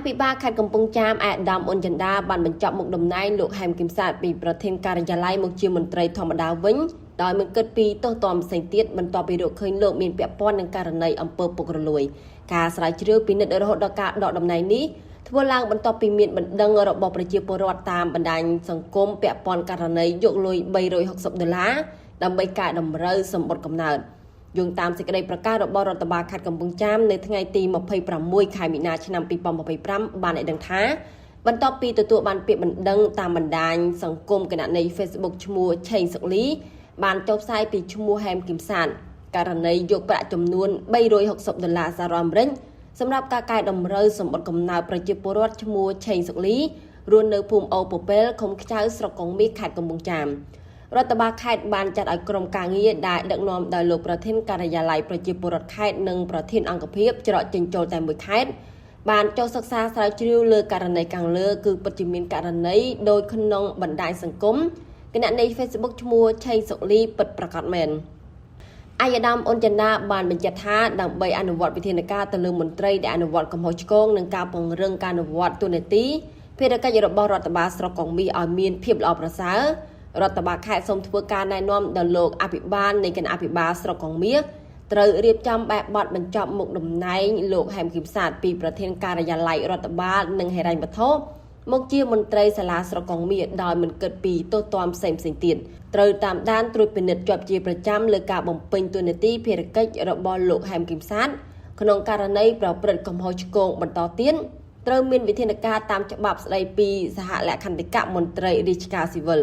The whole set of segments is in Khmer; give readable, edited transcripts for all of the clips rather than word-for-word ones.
ភិបាលខេត្តកំពង់ចាមអាដាមអ៊ុនចិន្តាបានបញ្ចប់មុខតំណែងលោកហែមគឹមសាទពីប្រធានការិយាល័យមកជាមន្ត្រីធម្មតាវិញដោយមិនគិតពីទោសទណ្ឌផ្សេងទៀតបន្ទាប់ពីរកឃើញលោកមានពាក់ព័ន្ធនឹងករណីអំពើពុករលួយការស្រាវជ្រាវពិនិត្យរហូតដល់ការដកតំណែងនេះធ្វើឡើងបន្ទាប់ពីមានបណ្ដឹងរបស់ប្រជាពលរដ្ឋតាមបណ្ដាញសង្គមពាក់ព័ន្ធករណីយកលុយ$360ដើម្បីកែតម្រូវសម្បត្តិកំណើតយោងតាមសេចក្តីប្រកាសរបស់រដ្ឋបាលខេត្តកំពង់ចាមនៅថ្ងៃទី26ខែមីនាឆ្នាំ2025បានឲ្យដឹងថាបន្ទាប់ពីទទួលបានពាក្យបណ្ដឹងតាមបណ្ដាញសង្គមគណនី Facebook ឈ្មោះឆេងសុកលីបានចុះផ្សាយពីឈ្មោះហែមគឹមសាទករណីយកប្រាក់ចំនួន$360សហរដ្ឋអាមេរិកសម្រាប់ការកែតម្រូវសម្បត្តិកំណើតប្រជាពលរដ្ឋឈ្មោះឆេងសុកលីរស់នៅភូមិអូពពេលឃុំខ្ចៅស្រុកកងមាសខេត្តកំពង់ចាមរដ្ឋបាលខេត្តបានចាត់ឲ្យក្រុមការងារដែលដឹកនាំដោយលោកប្រធានការិយាល័យប្រជាពលរដ្ឋខេត្តនិងប្រធានអង្គភិបច្រកចេញចូលតែមួយខេត្តបានចុះសិក្សាស្រាវជ្រាវលើករណីខាងលើគឺពិតជាមានករណីដោយក្នុងបណ្ដាញសង្គមគណនី Facebook ឈ្មោះឆេងសុកលីពិតប្រាកដមែនអាយដាមអ៊ុនចិន្តាបានបញ្ជាក់ថាដើម្បីអនុវត្តវិធានការទៅលើមន្ត្រីដែលអនុវត្តកំហុសឆ្គងនិងការពង្រឹងការអនុវត្តទូនាទីភារកិច្ចរបស់រដ្ឋបាលស្រុកកងមាសឲ្យមានភាពល្អប្រសើររដ្ឋបាលខេត្តសូមធ្វើការណែនាំដល់លោកអភិបាលនៃគណៈអភិបាលស្រុកកងមាសត្រូវរៀបចំបែបបទបញ្ចប់មុខតំណែងលោកហែមគឹមសាទពីប្រធានការិយាល័យរដ្ឋបាលនិងហិរញ្ញវត្ថុមកជាមន្ត្រីសាលាស្រុកកងមាសដោយមិនគិតពីទោសទណ្ឌផ្សេងៗទៀតត្រូវតាមដានត្រួតពិនិត្យជាប់ជាប្រចាំលើការបំពេញតួនាទីភារកិច្ចរបស់លោកហែមគឹមសាទក្នុងករណីប្រព្រឹត្តកំហុសឆ្គងបន្តទៀតត្រូវមានវិធានការតាមច្បាប់ស្តីពីសហលក្ខន្តិកៈមន្ត្រីរាជការស៊ីវិល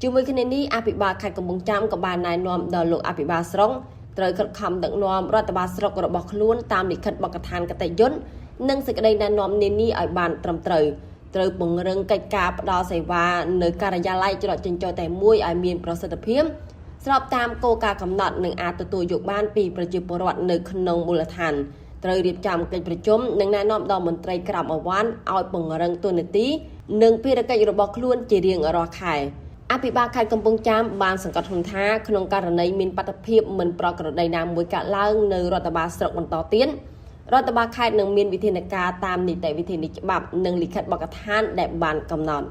ជាមួយគ្នានេះអភិបាលខេត្តកំពង់ចាមក៏បានណែនាំដល់លោកអភិបាលស្រុកត្រូវខិតខំដឹកនាំរដ្ឋបាលស្រុករបស់ខ្លួនតាមលិខិតបទដ្ឋានគតិយុត្តនិងសេចក្តីណែនាំនានាឲ្យបានត្រឹមត្រូវពង្រឹងកិច្ចការផ្ដល់សេវានៅការិយាល័យច្រកចេញចូលតែមួយឲ្យមានប្រសិទ្ធភាពស្របតាមគោលការណ៍កំណត់និងអាចទទួលយកបានពីប្រជាពលរដ្ឋនៅក្នុងមូលដ្ឋានត្រូវរៀបចំកិច្ចប្រជុំនិងណែនាំដល់មន្ត្រីក្រមអាវ៉ាន់ឲ្យពង្រឹងតួនាទីនិងភារកិច្ចរបស់ខ្លួនជារៀងរាល់ខែអភិបាលខេត្តកំពង់ចាមបានសង្កត់ធ្ងន់ថាក្នុងករណីមានបាតុភិបមិនប្រក្រតីណាមួយកើតឡើងនៅរដ្ឋបាលស្រុកបន្តទៀតរដ្ឋបាលខេត្តនឹងមានវិធានការតាមនីតិវិធីច្បាប់និងលិខិតបទដ្ឋានដែលបានកំណត់